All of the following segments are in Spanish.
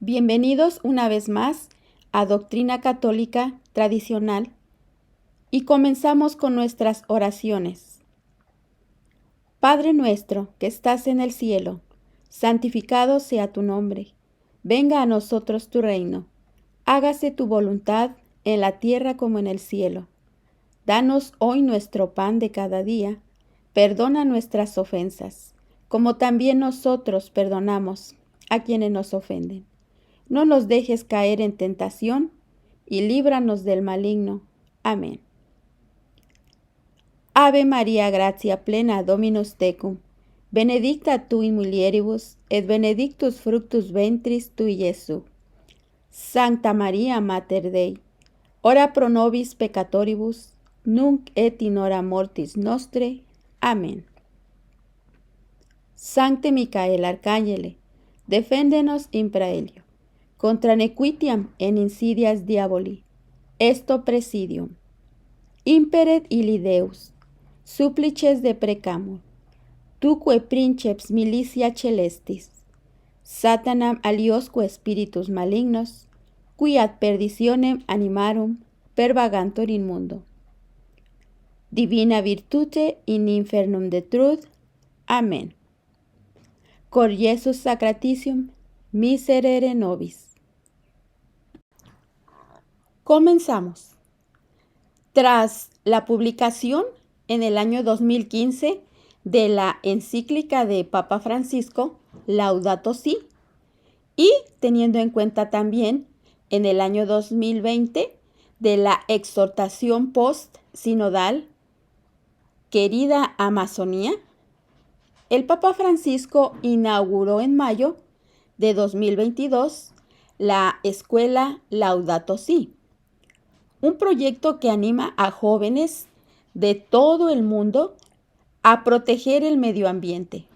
Bienvenidos una vez más a Doctrina Católica Tradicional y comenzamos con nuestras oraciones. Padre nuestro que estás en el cielo, santificado sea tu nombre. Venga a nosotros tu reino. Hágase tu voluntad en la tierra como en el cielo. Danos hoy nuestro pan de cada día. Perdona nuestras ofensas, como también nosotros perdonamos a quienes nos ofenden. No nos dejes caer en tentación, y líbranos del maligno. Amén. Ave María, gratia plena, Dominus tecum, benedicta tu in mulieribus, et benedictus fructus ventris tui, Iesus. Sancta María, Mater Dei, ora pro nobis peccatoribus, nunc et in hora mortis nostre. Amén. Sancte Micael Arcángele, defendenos in praelio. Contra nequitiam en insidias diaboli, esto presidium. Imperet illi Deus, supplices de precamur, tuque princeps milicia celestis, Satanam aliosque spiritus malignos, qui ad perditionem animarum pervagantur in mundo. Divina virtute in infernum detruit. Amén. Cor Iesus sacratissime, miserere nobis. Comenzamos. Tras la publicación en el año 2015 de la encíclica de Papa Francisco, Laudato Si, y teniendo en cuenta también en el año 2020 de la exhortación post-sinodal Querida Amazonía, el Papa Francisco inauguró en mayo de 2022 la escuela Laudato Si, un proyecto que anima a jóvenes de todo el mundo a proteger el medio ambiente.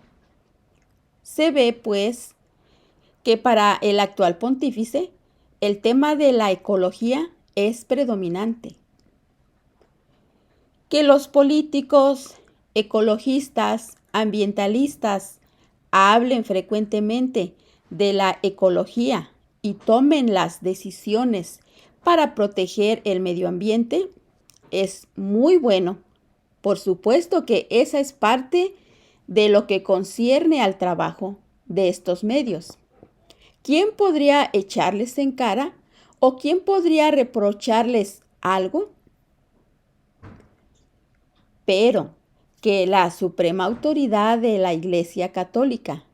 Se ve, pues, que para el actual pontífice, el tema de la ecología es predominante. Que los políticos, ecologistas, ambientalistas hablen frecuentemente de la ecología y tomen las decisiones para proteger el medio ambiente es muy bueno. Por supuesto que esa es parte de lo que concierne al trabajo de estos medios. ¿Quién podría echarles en cara o quién podría reprocharles algo? Pero que la suprema autoridad de la Iglesia Católica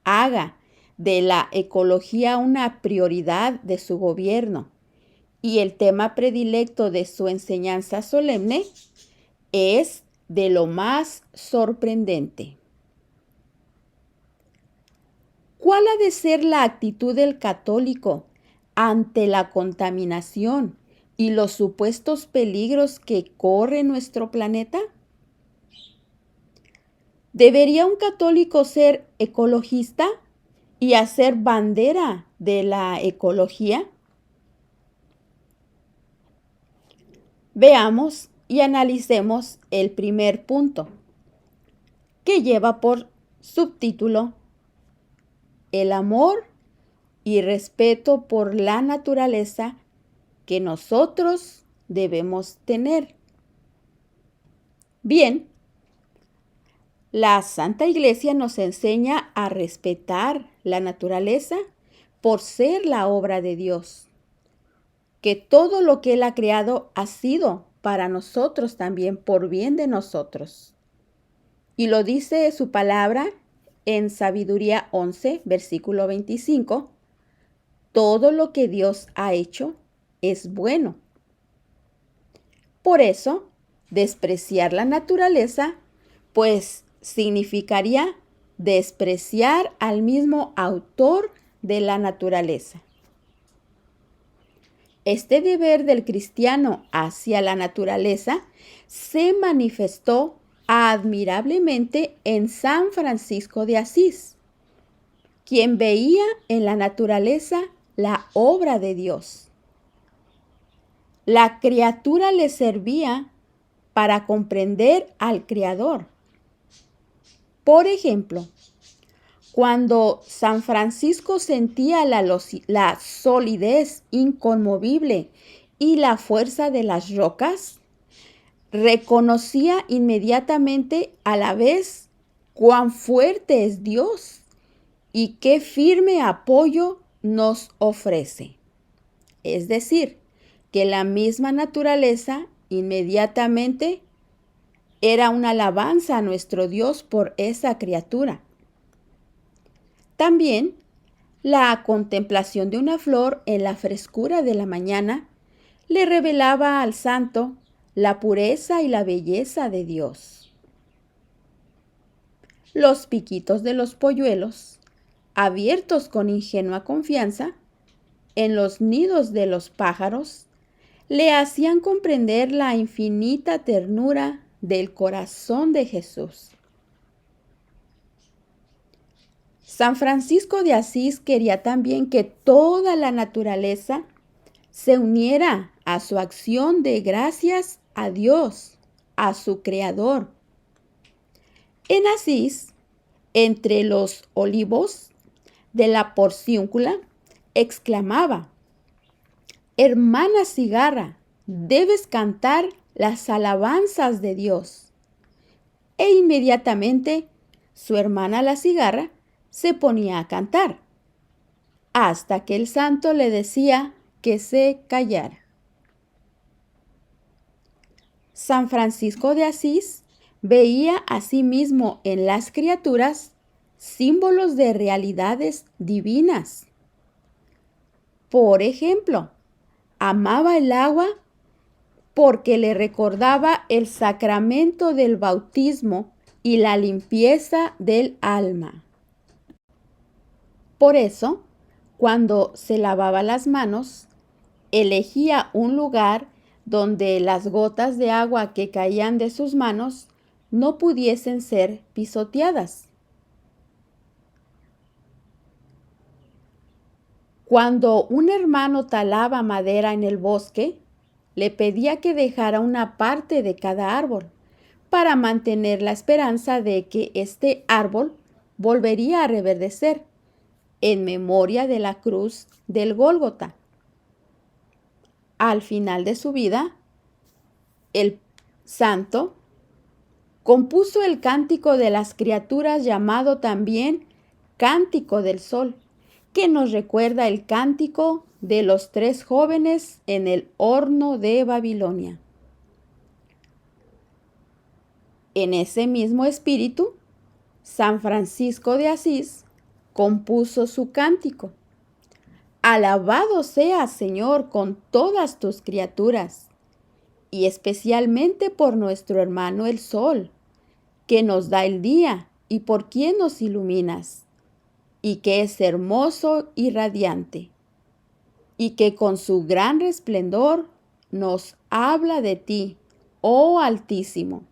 haga de la ecología una prioridad de su gobierno y el tema predilecto de su enseñanza solemne es de lo más sorprendente. ¿Cuál ha de ser la actitud del católico ante la contaminación y los supuestos peligros que corre nuestro planeta? ¿Debería un católico ser ecologista y hacer bandera de la ecología? Veamos y analicemos el primer punto, que lleva por subtítulo El amor y respeto por la naturaleza que nosotros debemos tener. Bien, la Santa Iglesia nos enseña a respetar la naturaleza por ser la obra de Dios, que todo lo que Él ha creado ha sido para nosotros también, por bien de nosotros. Y lo dice su palabra en Sabiduría 11, versículo 25, todo lo que Dios ha hecho es bueno. Por eso, despreciar la naturaleza, pues significaría despreciar al mismo autor de la naturaleza. Este deber del cristiano hacia la naturaleza se manifestó admirablemente en San Francisco de Asís, quien veía en la naturaleza la obra de Dios. La criatura le servía para comprender al Creador. Por ejemplo, Cuando San Francisco sentía la solidez inconmovible y la fuerza de las rocas, reconocía inmediatamente a la vez cuán fuerte es Dios y qué firme apoyo nos ofrece. Es decir, que la misma naturaleza inmediatamente era una alabanza a nuestro Dios por esa criatura. También la contemplación de una flor en la frescura de la mañana le revelaba al santo la pureza y la belleza de Dios. Los piquitos de los polluelos, abiertos con ingenua confianza, en los nidos de los pájaros, le hacían comprender la infinita ternura del corazón de Jesús. San Francisco de Asís quería también que toda la naturaleza se uniera a su acción de gracias a Dios, a su Creador. En Asís, entre los olivos de la Porciúncula, exclamaba: «Hermana cigarra, debes cantar las alabanzas de Dios». E inmediatamente su hermana la cigarra se ponía a cantar, hasta que el santo le decía que se callara. San Francisco de Asís veía asimismo en las criaturas símbolos de realidades divinas. Por ejemplo, amaba el agua porque le recordaba el sacramento del bautismo y la limpieza del alma. Por eso, cuando se lavaba las manos, elegía un lugar donde las gotas de agua que caían de sus manos no pudiesen ser pisoteadas. Cuando un hermano talaba madera en el bosque, le pedía que dejara una parte de cada árbol para mantener la esperanza de que este árbol volvería a reverdecer en memoria de la cruz del Gólgota. Al final de su vida, el santo compuso el cántico de las criaturas, llamado también Cántico del Sol, que nos recuerda el cántico de los 3 jóvenes en el horno de Babilonia. En ese mismo espíritu, San Francisco de Asís compuso su cántico: «Alabado seas, Señor, con todas tus criaturas, y especialmente por nuestro hermano el sol, que nos da el día y por quien nos iluminas, y que es hermoso y radiante, y que con su gran resplendor nos habla de ti, oh Altísimo.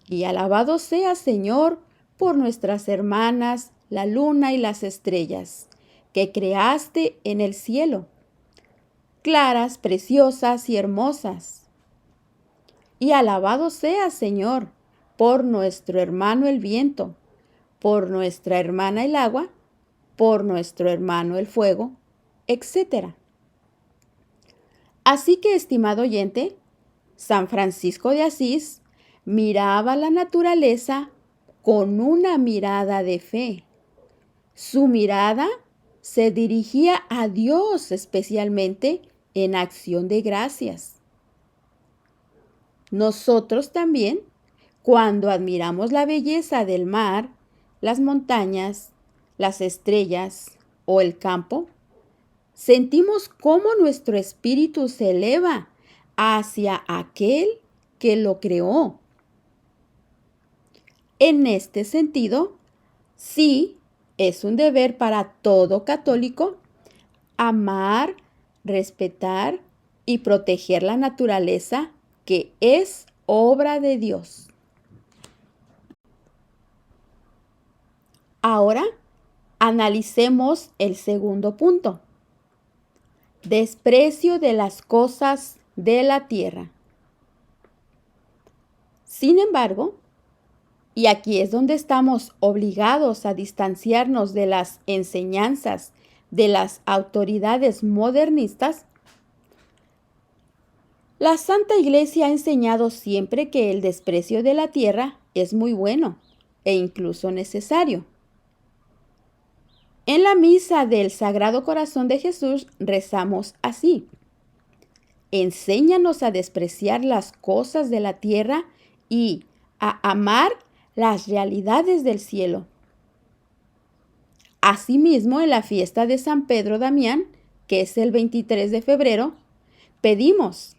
Y alabado seas, Señor, por nuestras hermanas, la luna y las estrellas, que creaste en el cielo, claras, preciosas y hermosas. Y alabado seas, Señor, por nuestro hermano el viento, por nuestra hermana el agua, por nuestro hermano el fuego, etc. Así que, estimado oyente, San Francisco de Asís miraba la naturaleza con una mirada de fe. Su mirada se dirigía a Dios especialmente en acción de gracias. Nosotros también, cuando admiramos la belleza del mar, las montañas, las estrellas o el campo, sentimos cómo nuestro espíritu se eleva hacia aquel que lo creó. En este sentido, sí, es un deber para todo católico amar, respetar y proteger la naturaleza, que es obra de Dios. Ahora, analicemos el segundo punto: desprecio de las cosas de la tierra. Sin embargo, Y aquí es donde estamos obligados a distanciarnos de las enseñanzas de las autoridades modernistas. La Santa Iglesia ha enseñado siempre que el desprecio de la tierra es muy bueno e incluso necesario. En la misa del Sagrado Corazón de Jesús rezamos así: enséñanos a despreciar las cosas de la tierra y a amar las realidades del cielo. Asimismo, en la fiesta de San Pedro Damián, que es el 23 de febrero, pedimos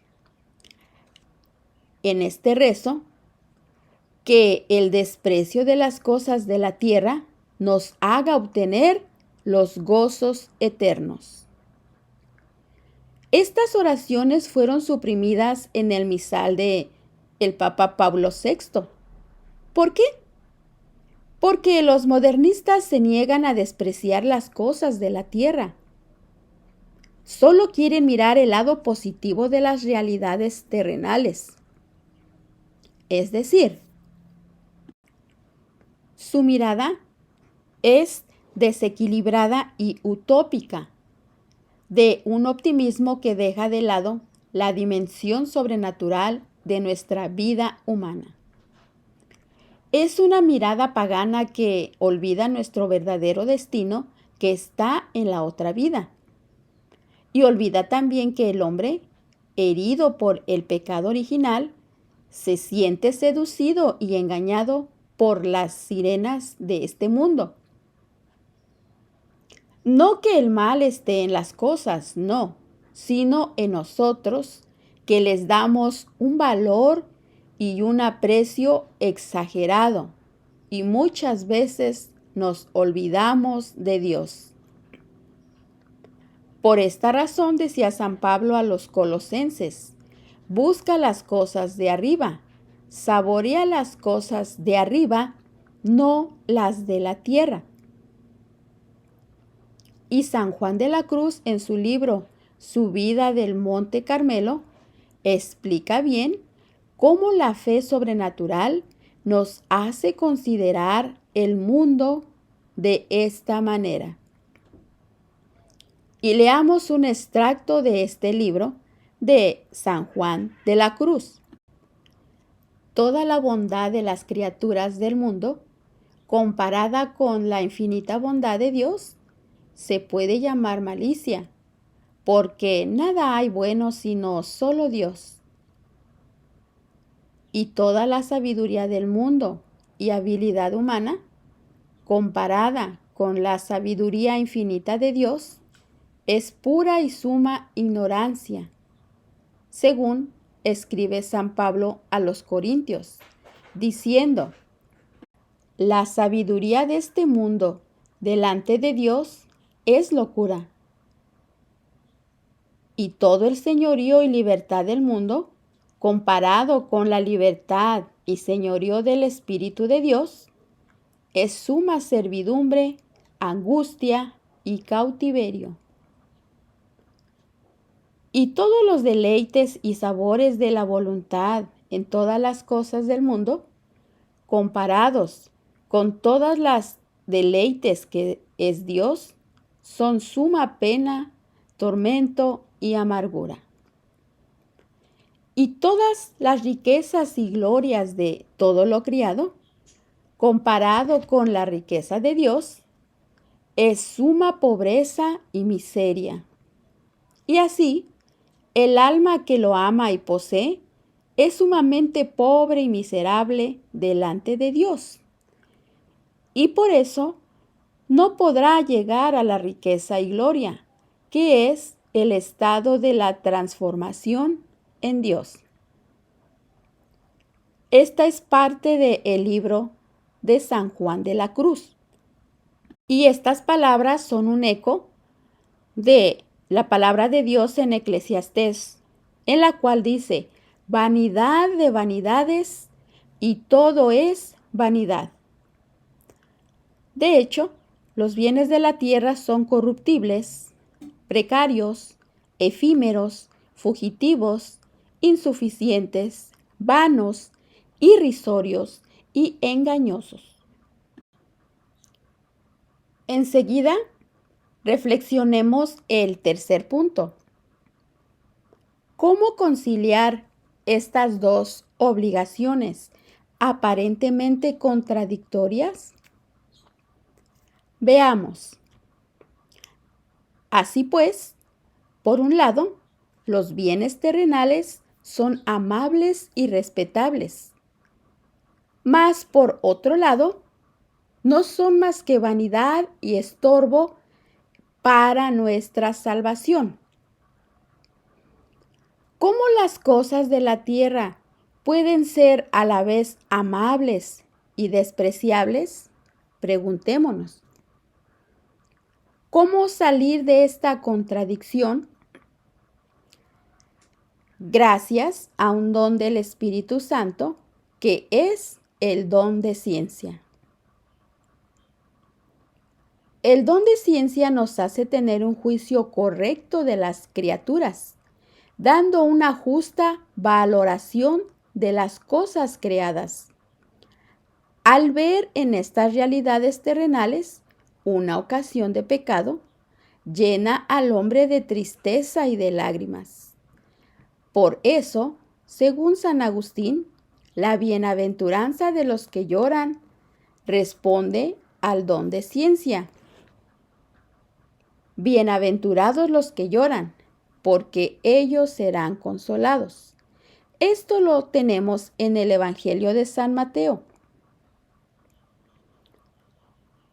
en este rezo que el desprecio de las cosas de la tierra nos haga obtener los gozos eternos. Estas oraciones fueron suprimidas en el misal de el Papa Pablo VI. ¿Por qué? Porque los modernistas se niegan a despreciar las cosas de la tierra. Solo quieren mirar el lado positivo de las realidades terrenales. Es decir, su mirada es desequilibrada y utópica, de un optimismo que deja de lado la dimensión sobrenatural de nuestra vida humana. Es una mirada pagana que olvida nuestro verdadero destino, que está en la otra vida. Y olvida también que el hombre, herido por el pecado original, se siente seducido y engañado por las sirenas de este mundo. No que el mal esté en las cosas, no, sino en nosotros, que les damos un valor y un aprecio exagerado, y muchas veces nos olvidamos de Dios. Por esta razón decía San Pablo a los colosenses: busca las cosas de arriba, saborea las cosas de arriba, no las de la tierra. Y San Juan de la Cruz, en su libro Subida del Monte Carmelo, explica bien cómo la fe sobrenatural nos hace considerar el mundo de esta manera. Y leamos un extracto de este libro de San Juan de la Cruz. Toda la bondad de las criaturas del mundo, comparada con la infinita bondad de Dios, se puede llamar malicia, porque nada hay bueno sino solo Dios. Y toda la sabiduría del mundo y habilidad humana, comparada con la sabiduría infinita de Dios, es pura y suma ignorancia, según escribe San Pablo a los Corintios, diciendo: la sabiduría de este mundo delante de Dios es locura. Y todo el señorío y libertad del mundo, comparado con la libertad y señorío del Espíritu de Dios, es suma servidumbre, angustia y cautiverio. Y todos los deleites y sabores de la voluntad en todas las cosas del mundo, comparados con todas las deleites que es Dios, son suma pena, tormento y amargura. Y todas las riquezas y glorias de todo lo criado, comparado con la riqueza de Dios, es suma pobreza y miseria. Y así, el alma que lo ama y posee es sumamente pobre y miserable delante de Dios. Y por eso no podrá llegar a la riqueza y gloria, que es el estado de la transformación en Dios. Esta es parte del libro de San Juan de la Cruz. Y estas palabras son un eco de la palabra de Dios en Eclesiastés, en la cual dice: vanidad de vanidades y todo es vanidad. De hecho, los bienes de la tierra son corruptibles, precarios, efímeros, fugitivos, insuficientes, vanos, irrisorios y engañosos. Enseguida, reflexionemos el tercer punto. ¿Cómo conciliar estas dos obligaciones aparentemente contradictorias? Veamos. Así pues, por un lado, los bienes terrenales son amables y respetables, mas por otro lado, no son más que vanidad y estorbo para nuestra salvación. ¿Cómo las cosas de la tierra pueden ser a la vez amables y despreciables? Preguntémonos. ¿Cómo salir de esta contradicción? Gracias a un don del Espíritu Santo, que es el don de ciencia. El don de ciencia nos hace tener un juicio correcto de las criaturas, dando una justa valoración de las cosas creadas. Al ver en estas realidades terrenales una ocasión de pecado, llena al hombre de tristeza y de lágrimas. Por eso, según San Agustín, la bienaventuranza de los que lloran responde al don de ciencia. Bienaventurados los que lloran, porque ellos serán consolados. Esto lo tenemos en el Evangelio de San Mateo.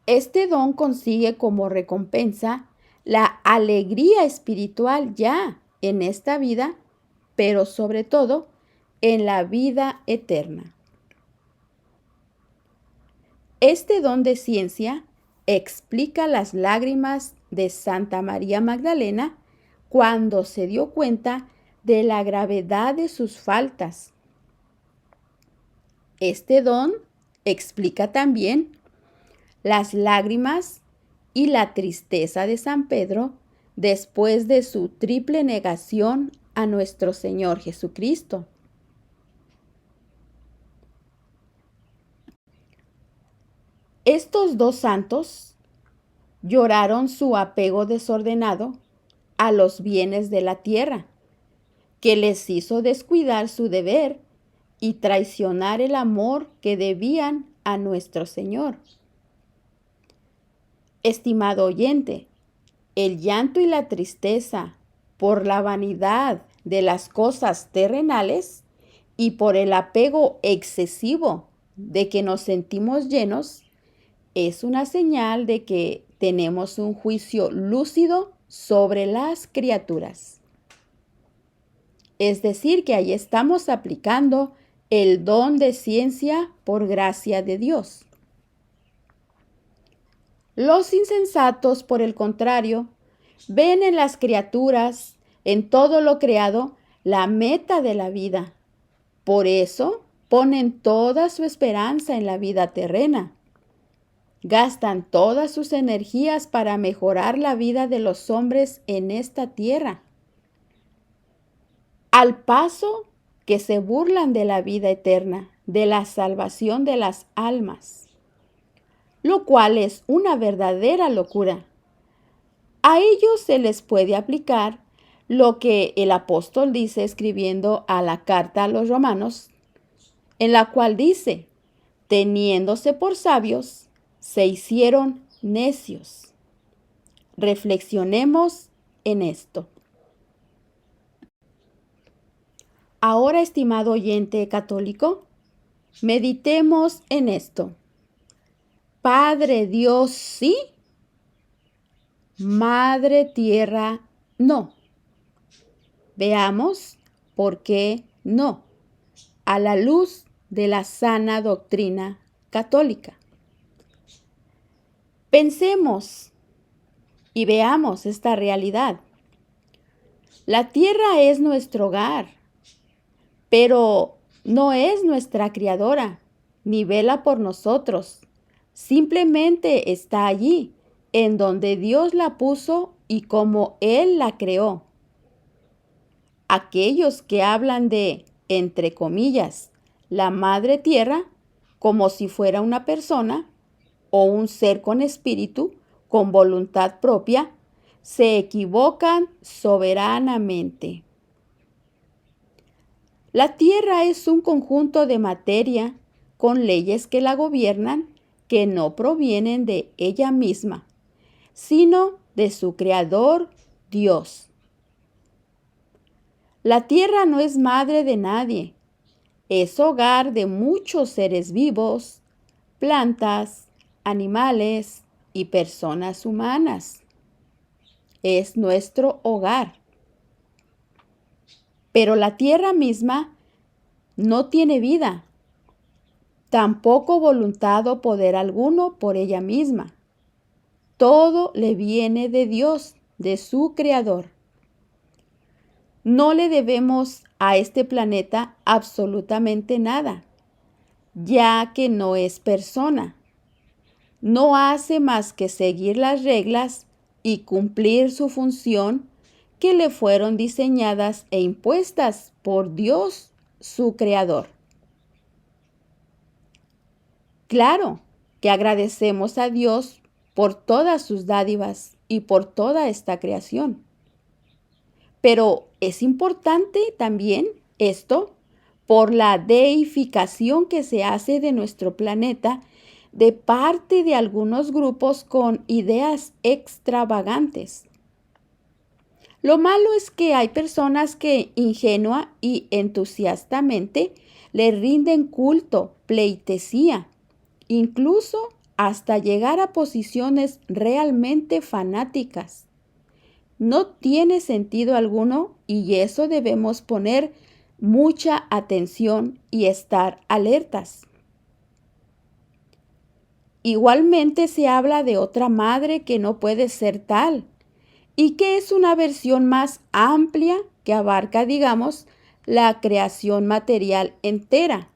Este don consigue como recompensa la alegría espiritual ya en esta vida, pero sobre todo en la vida eterna. Este don de ciencia explica las lágrimas de Santa María Magdalena cuando se dio cuenta de la gravedad de sus faltas. Este don explica también las lágrimas y la tristeza de San Pedro después de su triple negación a nuestro Señor Jesucristo. Estos dos santos lloraron su apego desordenado a los bienes de la tierra, que les hizo descuidar su deber y traicionar el amor que debían a nuestro Señor. Estimado oyente, el llanto y la tristeza por la vanidad de las cosas terrenales y por el apego excesivo de que nos sentimos llenos es una señal de que tenemos un juicio lúcido sobre las criaturas. Es decir, que ahí estamos aplicando el don de ciencia por gracia de Dios. Los insensatos, por el contrario, ven en las criaturas, en todo lo creado, la meta de la vida. Por eso ponen toda su esperanza en la vida terrena. Gastan todas sus energías para mejorar la vida de los hombres en esta tierra, al paso que se burlan de la vida eterna, de la salvación de las almas, lo cual es una verdadera locura. A ellos se les puede aplicar lo que el apóstol dice escribiendo a la carta a los romanos, en la cual dice, teniéndose por sabios, se hicieron necios. Reflexionemos en esto. Ahora, estimado oyente católico, meditemos en esto. Padre Dios, sí. Madre Tierra, no. Veamos por qué no, a la luz de la sana doctrina católica. Pensemos y veamos esta realidad. La tierra es nuestro hogar, pero no es nuestra criadora, ni vela por nosotros. Simplemente está allí, en donde Dios la puso y como Él la creó. Aquellos que hablan de, entre comillas, la madre tierra, como si fuera una persona o un ser con espíritu, con voluntad propia, se equivocan soberanamente. La tierra es un conjunto de materia con leyes que la gobiernan que no provienen de ella misma, sino de su creador, Dios. La tierra no es madre de nadie, es hogar de muchos seres vivos, plantas, animales y personas humanas. Es nuestro hogar. Pero la tierra misma no tiene vida, tampoco voluntad o poder alguno por ella misma. Todo le viene de Dios, de su creador. No le debemos a este planeta absolutamente nada, ya que no es persona. No hace más que seguir las reglas y cumplir su función que le fueron diseñadas e impuestas por Dios, su creador. Claro que agradecemos a Dios por todas sus dádivas y por toda esta creación. Pero es importante también esto por la deificación que se hace de nuestro planeta de parte de algunos grupos con ideas extravagantes. Lo malo es que hay personas que ingenua y entusiastamente le rinden culto, pleitesía, incluso hasta llegar a posiciones realmente fanáticas. No tiene sentido alguno y eso debemos poner mucha atención y estar alertas. Igualmente se habla de otra madre que no puede ser tal y que es una versión más amplia que abarca, digamos, la creación material entera.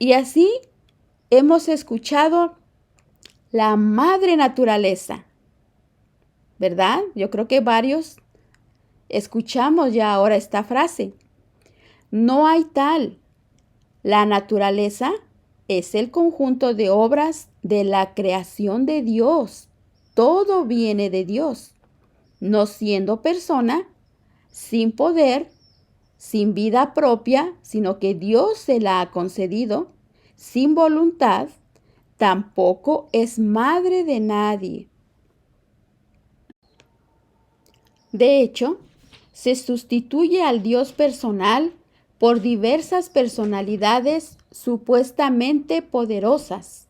Y así hemos escuchado la madre naturaleza, ¿verdad? Yo creo que varios escuchamos ya ahora esta frase. No hay tal. La naturaleza es el conjunto de obras de la creación de Dios. Todo viene de Dios, no siendo persona, sin poder, sin vida propia, sino que Dios se la ha concedido, sin voluntad, tampoco es madre de nadie. De hecho, se sustituye al Dios personal por diversas personalidades supuestamente poderosas,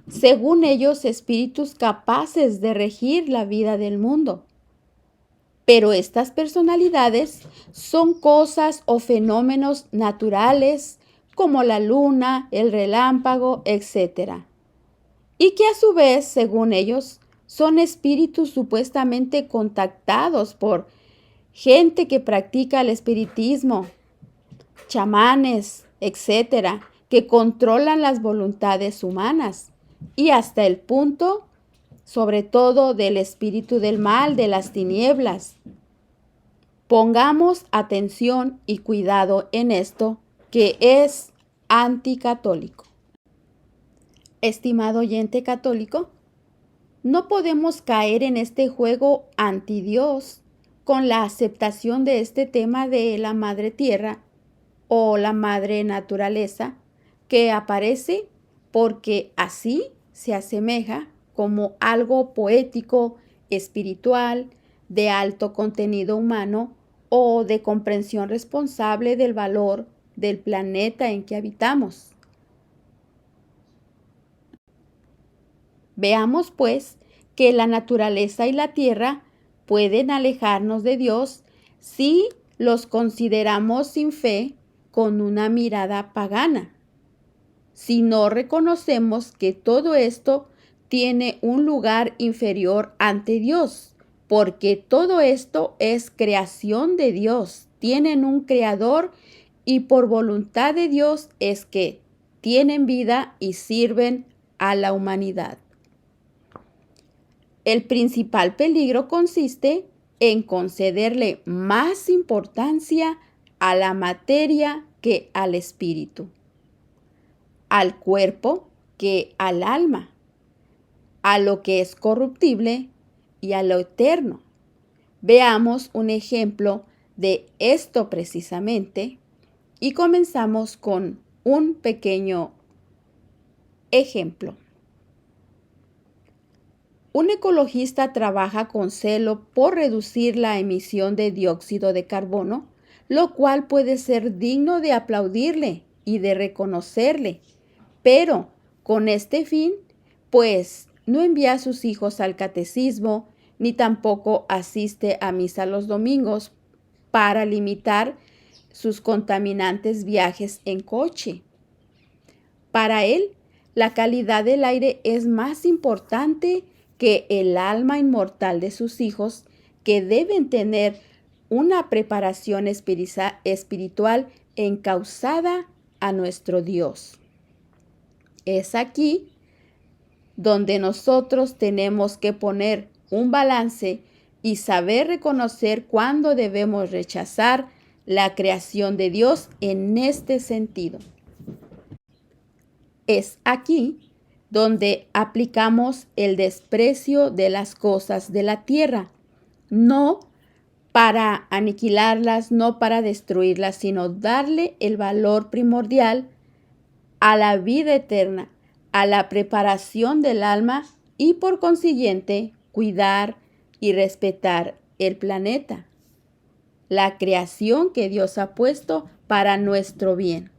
según ellos espíritus capaces de regir la vida del mundo. Pero estas personalidades son cosas o fenómenos naturales como la luna, el relámpago, etc. Y que a su vez, según ellos, son espíritus supuestamente contactados por gente que practica el espiritismo, chamanes, etcétera, que controlan las voluntades humanas y hasta el punto, sobre todo, del espíritu del mal, de las tinieblas. Pongamos atención y cuidado en esto, que es anticatólico. Estimado oyente católico, no podemos caer en este juego anti-Dios con la aceptación de este tema de la madre tierra o la madre naturaleza que aparece porque así se asemeja como algo poético, espiritual, de alto contenido humano o de comprensión responsable del valor del planeta en que habitamos. Veamos, pues, que la naturaleza y la tierra pueden alejarnos de Dios si los consideramos sin fe con una mirada pagana. Si no reconocemos que todo esto tiene un lugar inferior ante Dios, porque todo esto es creación de Dios, tienen un creador y por voluntad de Dios es que tienen vida y sirven a la humanidad. El principal peligro consiste en concederle más importancia a la materia que al espíritu. al cuerpo que al alma, a lo que es corruptible y a lo eterno. Veamos un ejemplo de esto precisamente y comenzamos con un pequeño ejemplo. Un ecologista trabaja con celo por reducir la emisión de dióxido de carbono, lo cual puede ser digno de aplaudirle y de reconocerle, pero con este fin, pues no envía a sus hijos al catecismo, ni tampoco asiste a misa los domingos para limitar sus contaminantes viajes en coche. Para él, la calidad del aire es más importante que el alma inmortal de sus hijos, que deben tener una preparación espiritual encauzada a nuestro Dios. Es aquí donde nosotros tenemos que poner un balance y saber reconocer cuándo debemos rechazar la creación de Dios en este sentido. Es aquí donde aplicamos el desprecio de las cosas de la tierra, no para aniquilarlas, no para destruirlas, sino darle el valor primordial a la vida eterna, a la preparación del alma y por consiguiente cuidar y respetar el planeta, la creación que Dios ha puesto para nuestro bien.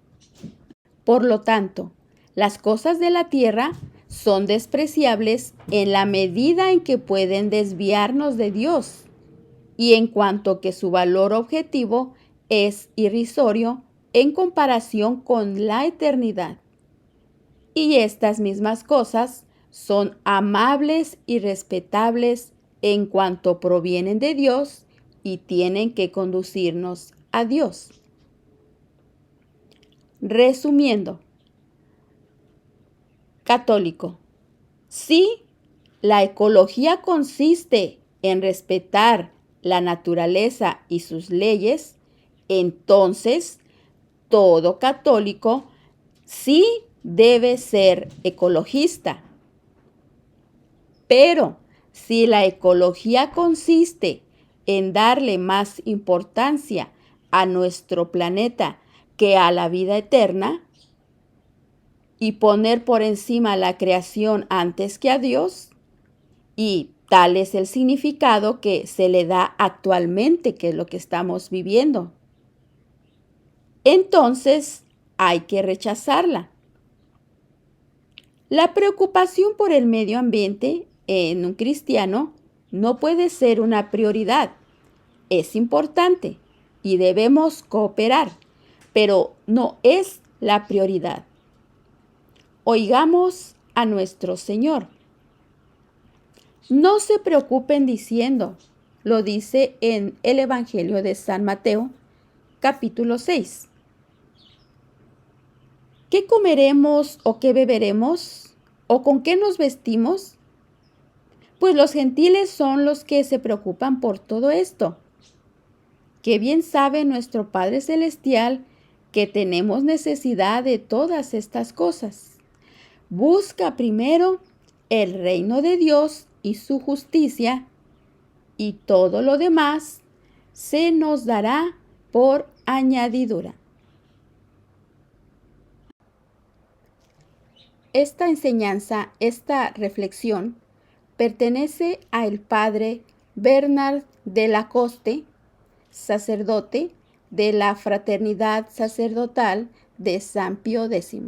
Por lo tanto, las cosas de la tierra son despreciables en la medida en que pueden desviarnos de Dios y en cuanto que su valor objetivo es irrisorio en comparación con la eternidad. Y estas mismas cosas son amables y respetables en cuanto provienen de Dios y tienen que conducirnos a Dios. Resumiendo, católico, si la ecología consiste en respetar la naturaleza y sus leyes, entonces todo católico sí debe ser ecologista. Pero si la ecología consiste en darle más importancia a nuestro planeta que a la vida eterna y poner por encima la creación antes que a Dios, y tal es el significado que se le da actualmente, que es lo que estamos viviendo, entonces hay que rechazarla. La preocupación por el medio ambiente en un cristiano no puede ser una prioridad. Es importante y debemos cooperar, pero no es la prioridad. Oigamos a nuestro Señor. No se preocupen diciendo, lo dice en el Evangelio de San Mateo, capítulo 6. ¿Qué comeremos o qué beberemos? ¿O con qué nos vestimos? Pues los gentiles son los que se preocupan por todo esto. Qué bien sabe nuestro Padre Celestial que tenemos necesidad de todas estas cosas. Busca primero el reino de Dios y su justicia, y todo lo demás se nos dará por añadidura. Esta enseñanza, esta reflexión, pertenece al padre Bernard de Lacoste, sacerdote de la Fraternidad Sacerdotal de San Pío X.